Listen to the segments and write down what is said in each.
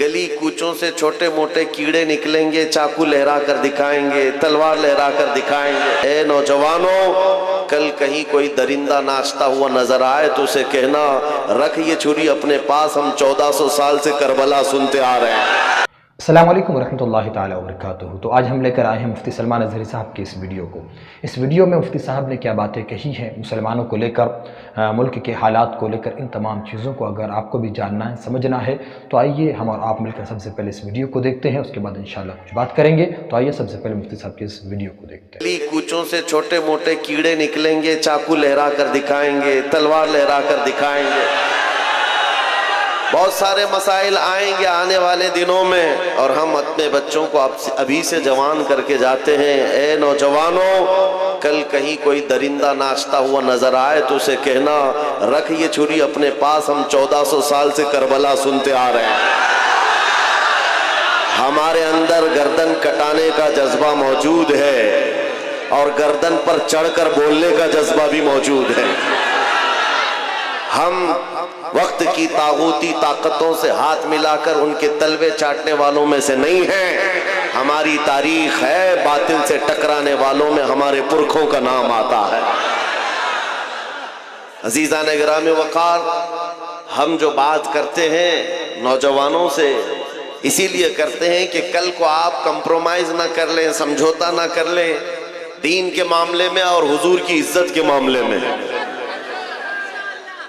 گلی کوچوں سے چھوٹے موٹے کیڑے نکلیں گے، چاقو لہرا کر دکھائیں گے، تلوار لہرا کر دکھائیں گے۔ اے نوجوانوں، کل کہیں کوئی درندہ ناچتا ہوا نظر آئے تو اسے کہنا رکھ یہ چھری اپنے پاس، ہم 1400 سال سے کربلا سنتے آ رہے ہیں۔ السلام علیکم ورحمۃ اللہ تعالیٰ وبرکاتہ۔ تو آج ہم لے کر آئے ہیں مفتی سلمان اظہری صاحب کی اس ویڈیو کو۔ اس ویڈیو میں مفتی صاحب نے کیا باتیں کہی ہیں مسلمانوں کو لے کر، ملک کے حالات کو لے کر، ان تمام چیزوں کو اگر آپ کو بھی جاننا ہے، سمجھنا ہے تو آئیے ہم اور آپ مل کر سب سے پہلے اس ویڈیو کو دیکھتے ہیں، اس کے بعد انشاءاللہ کچھ بات کریں گے۔ تو آئیے سب سے پہلے مفتی صاحب کی اس ویڈیو کو دیکھتے ہیں۔ گلی کوچوں سے چھوٹے موٹے کیڑے نکلیں گے، چاقو لہرا کر دکھائیں گے، تلوار لہرا کر دکھائیں گے۔ بہت سارے مسائل آئیں گے آنے والے دنوں میں، اور ہم اپنے بچوں کو ابھی سے جوان کر کے جاتے ہیں۔ اے نوجوانوں، کل کہیں کوئی درندہ ناچتا ہوا نظر آئے تو اسے کہنا رکھ یہ چھری اپنے پاس، ہم 1400 سال سے کربلا سنتے آ رہے ہیں۔ ہمارے اندر گردن کٹانے کا جذبہ موجود ہے، اور گردن پر چڑھ کر بولنے کا جذبہ بھی موجود ہے۔ ہم وقت کی طاغوتی طاقتوں سے ہاتھ ملا کر ان کے تلوے چاٹنے والوں میں سے نہیں ہیں۔ ہماری تاریخ ہے، باطل سے ٹکرانے والوں میں ہمارے پرکھوں کا نام آتا ہے۔ عزیزان گرامی وقار، ہم جو بات کرتے ہیں نوجوانوں سے اسی لیے کرتے ہیں کہ کل کو آپ کمپرومائز نہ کر لیں، سمجھوتا نہ کر لیں دین کے معاملے میں اور حضور کی عزت کے معاملے میں۔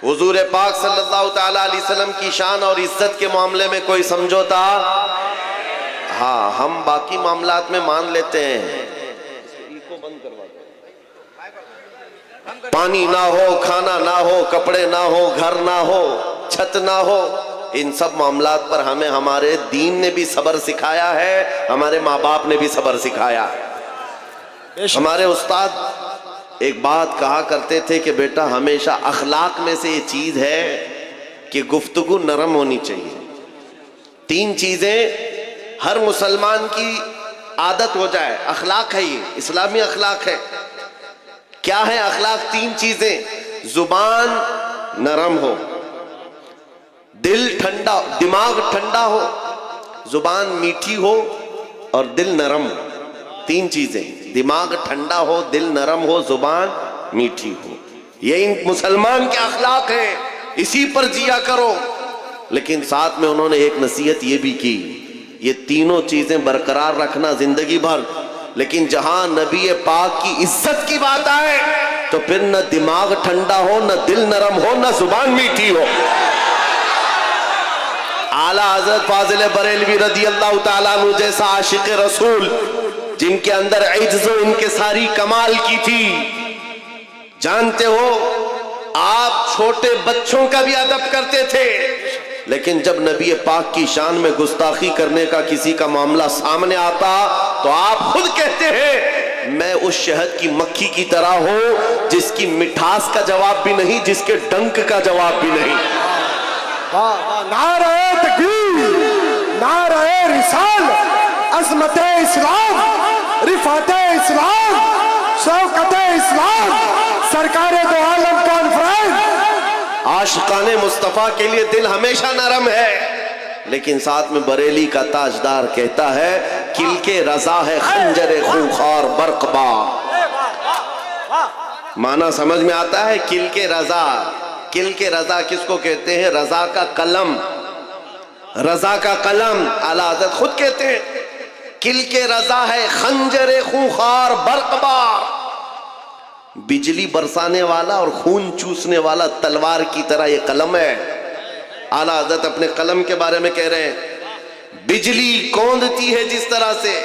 حضور پاک صلی اللہ تعالیٰ علیہ وسلم کی شان اور عزت کے معاملے میں کوئی سمجھوتا، ہاں ہم باقی معاملات میں مان لیتے ہیں، پانی نہ ہو، کھانا نہ ہو، کپڑے نہ ہو، گھر نہ ہو، چھت نہ ہو، ان سب معاملات پر ہمیں ہمارے دین نے بھی صبر سکھایا ہے، ہمارے ماں باپ نے بھی صبر سکھایا ہے۔ ہمارے استاد ایک بات کہا کرتے تھے کہ بیٹا ہمیشہ اخلاق میں سے یہ چیز ہے کہ گفتگو نرم ہونی چاہیے۔ 3 چیزیں ہر مسلمان کی عادت ہو جائے، اخلاق ہے، یہ اسلامی اخلاق ہے۔ کیا ہے اخلاق؟ 3 چیزیں: زبان نرم ہو، دل ٹھنڈا، دماغ ٹھنڈا ہو، زبان میٹھی ہو اور دل نرم ہو۔ 3 چیزیں: دماغ ٹھنڈا ہو، دل نرم ہو، زبان میٹھی ہو۔ یہ مسلمان کے اخلاق ہیں، اسی پر جیا کرو۔ لیکن ساتھ میں انہوں نے ایک نصیحت یہ بھی کی، یہ تینوں چیزیں برقرار رکھنا زندگی بھر، لیکن جہاں نبی پاک کی عزت کی بات آئے تو پھر نہ دماغ ٹھنڈا ہو، نہ دل نرم ہو، نہ زبان میٹھی ہو۔ اعلیٰ حضرت فاضل بریلوی رضی اللہ تعالیٰ عنہ جیسا عاشق رسول، جن کے اندر عجز و انکساری کمال کی تھی، جانتے ہو آپ چھوٹے بچوں کا بھی ادب کرتے تھے، لیکن جب نبی پاک کی شان میں گستاخی کرنے کا کسی کا معاملہ سامنے آتا تو آپ خود کہتے ہیں میں اس شہد کی مکھی کی طرح ہوں جس کی مٹھاس کا جواب بھی نہیں، جس کے ڈنک کا جواب بھی نہیں۔ نعرہ تکبیر، نعرہ رسالت، عظمت اسلام، رفعت اسلام، شوکت اسلام، سرکار دو عالم کانفرنس۔ عاشقان مصطفیٰ کے لیے دل ہمیشہ نرم ہے، لیکن ساتھ میں بریلی کا تاجدار کہتا ہے کل کے رضا ہے خنجر خونخوار برق بار۔ معنی سمجھ میں آتا ہے؟ کل کے رضا، کل کے رضا کس کو کہتے ہیں؟ رضا کا قلم، رضا کا قلم۔ اعلیٰ حضرت خود کہتے ہیں کل کے رضا ہے خنجر خونخوار برق بار، بجلی برسانے والا اور خون چوسنے والا تلوار کی طرح یہ قلم ہے۔ اعلیٰ حضرت اپنے قلم کے بارے میں کہہ رہے ہیں بجلی کوندتی ہے جس طرح سے،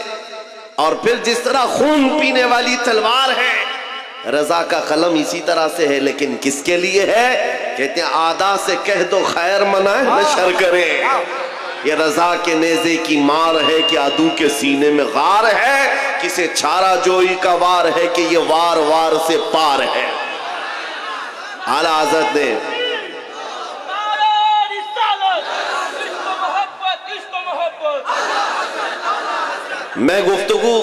اور پھر جس طرح خون پینے والی تلوار ہے، رضا کا قلم اسی طرح سے ہے، لیکن کس کے لیے ہے؟ کہتے ہیں آدھا سے کہہ دو خیر منائے نہ شر کرے۔ یہ رضا کے نیزے کی مار ہے کہ عدو کے سینے میں غار ہے، کسے چھارا جوئی کا وار ہے کہ یہ وار وار سے پار ہے۔ اعلیٰ حضرت نے میں گفتگو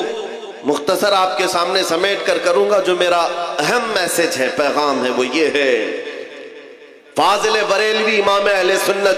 مختصر آپ کے سامنے سمیٹ کر کروں گا، جو میرا اہم میسج ہے، پیغام ہے، وہ یہ ہے فاضل بریلوی امام اہل سنت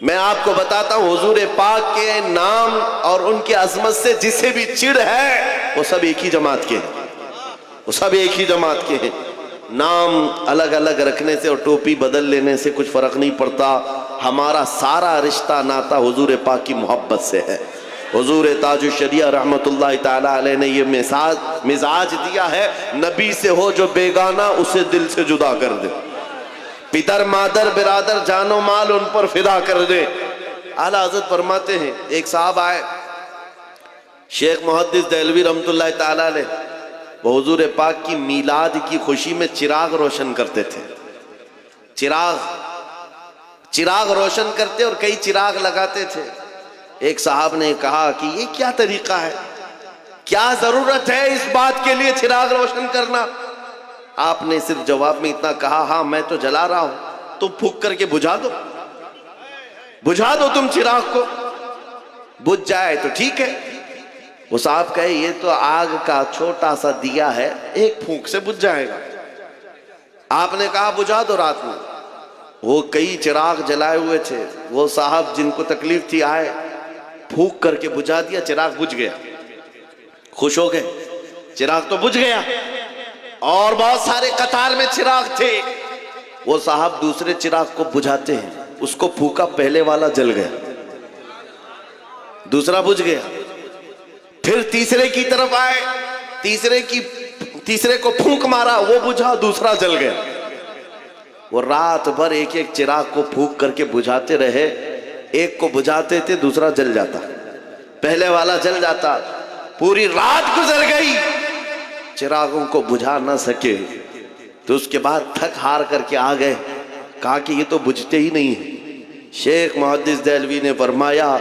میں آپ کو بتاتا ہوں حضور پاک کے نام اور ان کی عظمت سے جسے بھی چڑ ہے وہ سب ایک ہی جماعت کے ہیں، وہ سب ایک ہی جماعت کے ہیں۔ نام الگ الگ رکھنے سے اور ٹوپی بدل لینے سے کچھ فرق نہیں پڑتا، ہمارا سارا رشتہ ناتا حضور پاک کی محبت سے ہے۔ حضور تاج الشریعہ رحمت اللہ تعالی علیہ نے یہ مزاج دیا ہے، نبی سے ہو جو بیگانہ اسے دل سے جدا کر دے، پدر مادر برادر جان و مال ان پر فدا کر دے۔ اعلیٰ حضرت فرماتے ہیں ایک صاحب آئے شیخ محدث دہلوی رحمت اللہ تعالی علیہ، وہ حضور پاک کی میلاد کی خوشی میں چراغ روشن کرتے تھے، چراغ روشن کرتے اور کئی چراغ لگاتے تھے۔ ایک صاحب نے کہا کہ یہ کیا طریقہ ہے، کیا ضرورت ہے اس بات کے لیے چراغ روشن کرنا؟ آپ نے صرف جواب میں اتنا کہا، ہاں میں تو جلا رہا ہوں، تم پھونک کر کے بجھا دو تم چراغ کو، بجھ جائے تو ٹھیک ہے۔ وہ صاحب کہے یہ تو آگ کا چھوٹا سا دیا ہے، ایک پھونک سے بجھ جائے گا۔ آپ نے کہا بجھا دو رات میں۔ وہ کئی چراغ جلائے ہوئے تھے، وہ صاحب جن کو تکلیف تھی آئے، پھونک کر کے بجھا دیا، چراغ بجھ گیا، خوش ہو گئے، چراغ تو بجھ گیا۔ اور بہت سارے قطار میں چراغ تھے، وہ صاحب دوسرے چراغ کو بجھاتے ہیں، اس کو پھونکا، پہلے والا جل گیا، دوسرا بجھ گیا۔ پھر تیسرے کی طرف آئے، تیسرے کو پھونک مارا، وہ بجھا، دوسرا جل گیا۔ وہ رات بھر ایک ایک چراغ کو پھونک کر کے بجھاتے رہے، ایک کو بجھاتے تھے دوسرا جل جاتا، پہلے والا جل جاتا، پوری رات گزر گئی، چراغوں کو بجھا نہ سکے۔ تو اس کے بعد تھک ہار کر کے آ گئے، کہا کہ یہ تو بجھتے ہی نہیں ہیں۔ شیخ محدث دہلوی نے فرمایا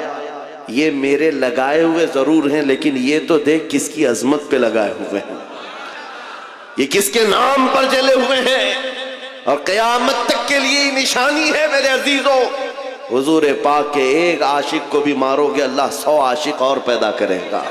یہ میرے لگائے ہوئے ضرور ہیں، لیکن یہ تو دیکھ کس کی عظمت پہ لگائے ہوئے ہیں، یہ کس کے نام پر جلے ہوئے ہیں، اور قیامت تک کے لیے نشانی ہے میرے عزیزوں۔ حضور پاک کے ایک عاشق کو بھی مارو گے اللہ 100 عاشق اور پیدا کرے گا۔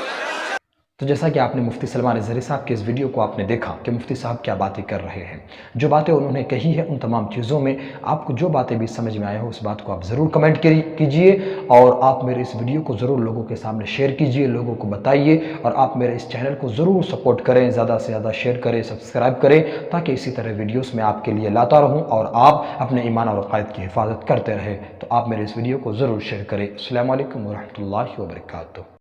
تو جیسا کہ آپ نے مفتی سلمان اظہری صاحب کے اس ویڈیو کو آپ نے دیکھا کہ مفتی صاحب کیا باتیں کر رہے ہیں، جو باتیں انہوں نے کہی ہے، ان تمام چیزوں میں آپ کو جو باتیں بھی سمجھ میں آئے ہو اس بات کو آپ ضرور کمنٹ کیجئے، اور آپ میرے اس ویڈیو کو ضرور لوگوں کے سامنے شیئر کیجئے، لوگوں کو بتائیے، اور آپ میرے اس چینل کو ضرور سپورٹ کریں، زیادہ سے زیادہ شیئر کریں، سبسکرائب کریں، تاکہ اسی طرح ویڈیوز میں آپ کے لیے لاتا رہوں اور آپ اپنے ایمان اور عقائد کی حفاظت کرتے رہیں۔ تو آپ میرے اس ویڈیو کو ضرور شیئر کریں۔ السلام علیکم ورحمۃ اللہ وبرکاتہ۔